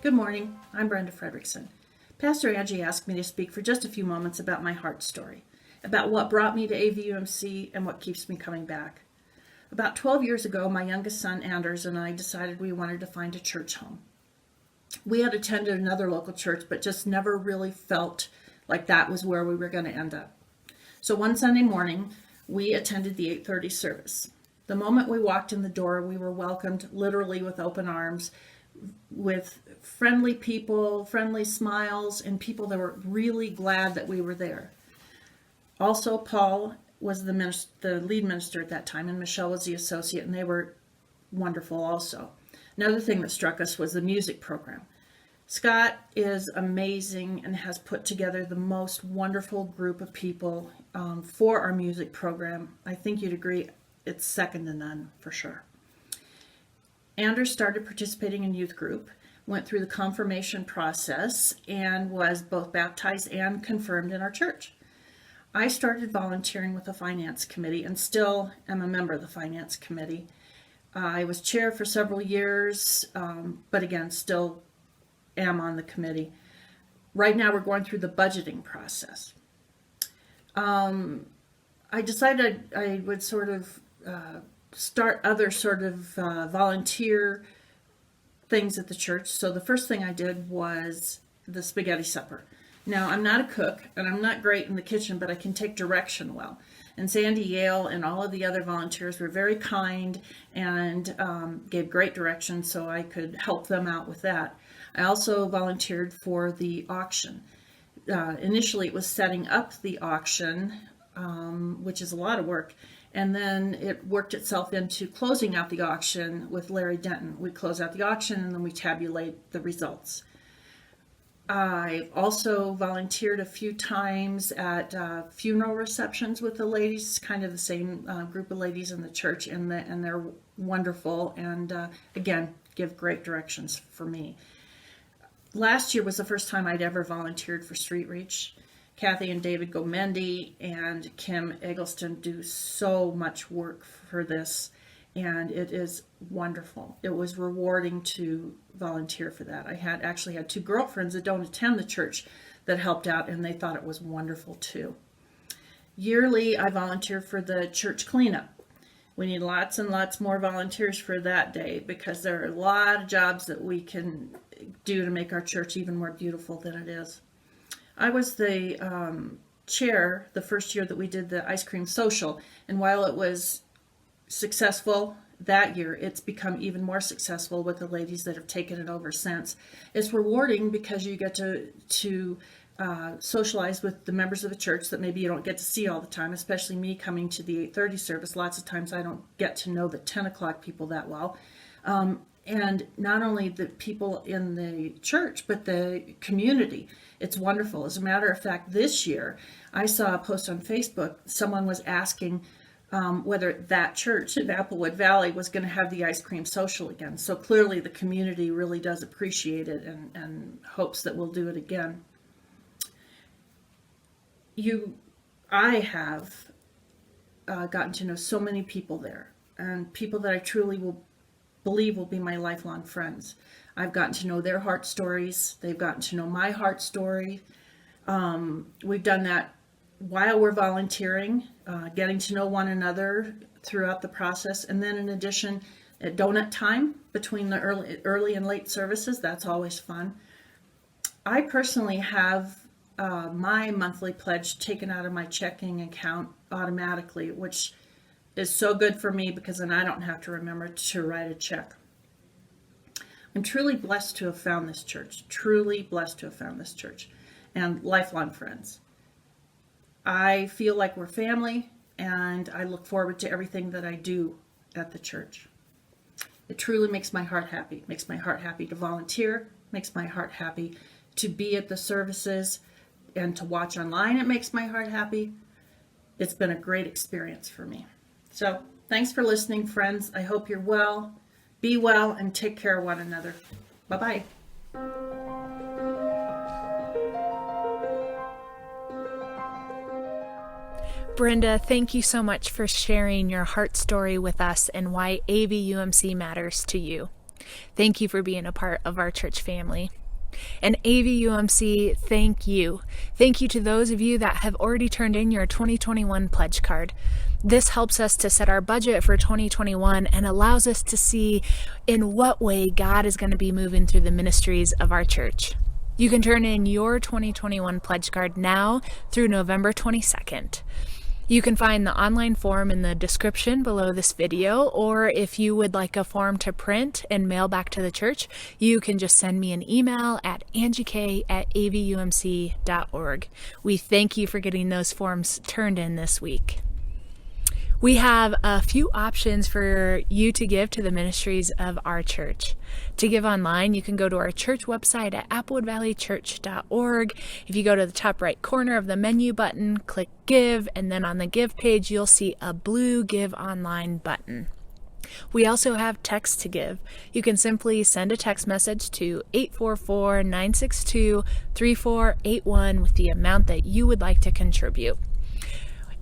Good morning. I'm Brenda Fredrickson. Pastor Angie asked me to speak for just a few moments about my heart story, about what brought me to AVUMC and what keeps me coming back. About 12 years ago, my youngest son Anders and I decided we wanted to find a church home. We had attended another local church, but just never really felt like that was where we were going to end up. So one Sunday morning, we attended the 8:30 service. The moment we walked in the door, we were welcomed literally with open arms, with friendly people, friendly smiles, and people that were really glad that we were there. Also, Paul was the lead minister at that time, and Michelle was the associate, and they were wonderful also. Another thing that struck us was the music program. Scott is amazing and has put together the most wonderful group of people for our music program. I think you'd agree it's second to none for sure. Anders started participating in youth group, went through the confirmation process, and was both baptized and confirmed in our church. I started volunteering with the finance committee and still am a member of the finance committee. I was chair for several years, but again, still am on the committee. Right now we're going through the budgeting process. I decided I would sort of start other sort of volunteer things at the church. So the first thing I did was the spaghetti supper. Now, I'm not a cook and I'm not great in the kitchen, but I can take direction well. And Sandy Yale and all of the other volunteers were very kind and gave great direction so I could help them out with that. I also volunteered for the auction. Initially, it was setting up the auction, which is a lot of work. And then it worked itself into closing out the auction with Larry Denton. We close out the auction and then we tabulate the results. I also volunteered a few times at funeral receptions with the ladies, kind of the same group of ladies in the church, and they're wonderful and again, give great directions for me. Last year was the first time I'd ever volunteered for Street Reach. Kathy and David Gomendi and Kim Eggleston do so much work for this, and it is wonderful. It was rewarding to volunteer for that. I actually had two girlfriends that don't attend the church that helped out, and they thought it was wonderful too. Yearly, I volunteer for the church cleanup. We need lots and lots more volunteers for that day because there are a lot of jobs that we can do to make our church even more beautiful than it is. I was the chair the first year that we did the ice cream social, and while it was successful that year, it's become even more successful with the ladies that have taken it over since. It's rewarding because you get to socialize with the members of the church that maybe you don't get to see all the time, especially me coming to the 8:30 service. Lots of times I don't get to know the 10 o'clock people that well. And not only the people in the church, but the community. It's wonderful. As a matter of fact, this year, I saw a post on Facebook. Someone was asking whether that church in Applewood Valley was going to have the ice cream social again. So clearly the community really does appreciate it and hopes that we'll do it again. I have gotten to know so many people there, and people that I truly believe will be my lifelong friends. I've gotten to know their heart stories. They've gotten to know my heart story. We've done that while we're volunteering, getting to know one another throughout the process. And then in addition, at donut time between the early and late services, that's always fun. I personally have my monthly pledge taken out of my checking account automatically, which is so good for me because then I don't have to remember to write a check. I'm truly blessed to have found this church, and lifelong friends. I feel like we're family, and I look forward to everything that I do at the church. It truly makes my heart happy. It makes my heart happy to volunteer, makes my heart happy to be at the services and to watch online. It makes my heart happy. It's been a great experience for me. So thanks for listening, friends. I hope you're well. Be well and take care of one another. Bye-bye. Brenda, thank you so much for sharing your heart story with us and why AVUMC matters to you. Thank you for being a part of our church family. And AVUMC, thank you. Thank you to those of you that have already turned in your 2021 pledge card. This helps us to set our budget for 2021 and allows us to see in what way God is going to be moving through the ministries of our church. You can turn in your 2021 pledge card now through November 22nd. You can find the online form in the description below this video, or if you would like a form to print and mail back to the church, you can just send me an email at angiek@avumc.org. We thank you for getting those forms turned in this week. We have a few options for you to give to the ministries of our church. To give online, you can go to our church website at applewoodvalleychurch.org. If you go to the top right corner of the menu button, click Give, and then on the Give page, you'll see a blue Give Online button. We also have text to give. You can simply send a text message to 844-962-3481 with the amount that you would like to contribute.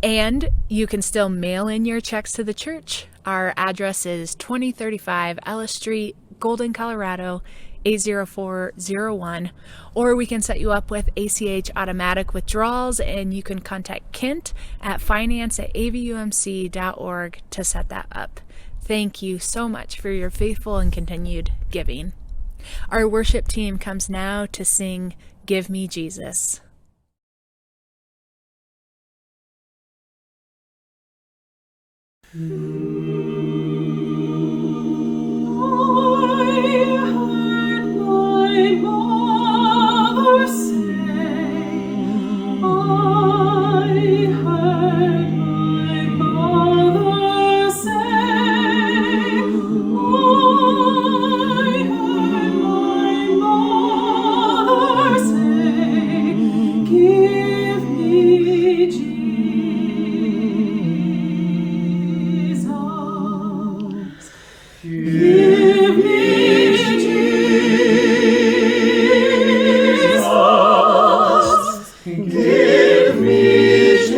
And you can still mail in your checks to the church. Our address is 2035 Ellis Street, Golden, Colorado, 80401. Or we can set you up with ACH automatic withdrawals, and you can contact Kent at finance@avumc.org to set that up. Thank you so much for your faithful and continued giving. Our worship team comes now to sing Give Me Jesus. I heard my mother say, I heard my mother say, I heard my mother say, give me Jesus. Give me Jesus. Give me Jesus.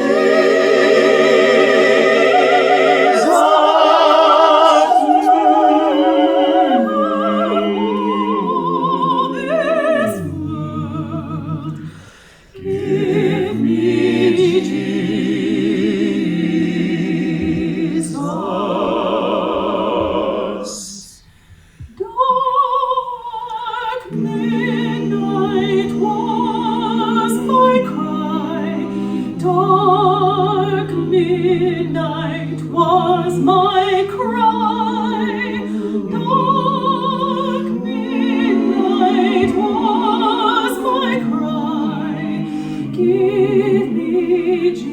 This world. Give me Jesus. Dark midnight was my cry. Dark midnight was my cry. Dark midnight was my cry. Give me Jesus.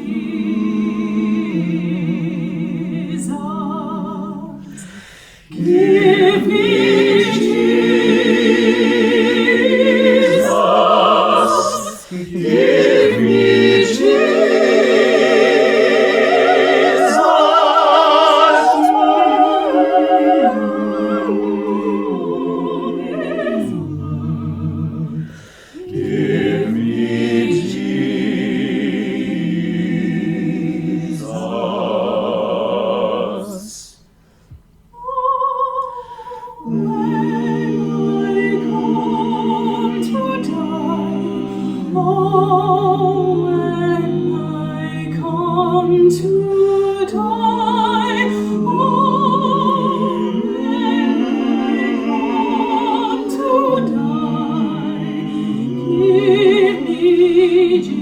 Give me Jesus. Give me Jesus. Give me Jesus. When I come to die, oh, when I come to die, oh, when I come to die, give me Jesus.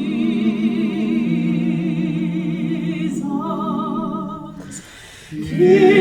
Give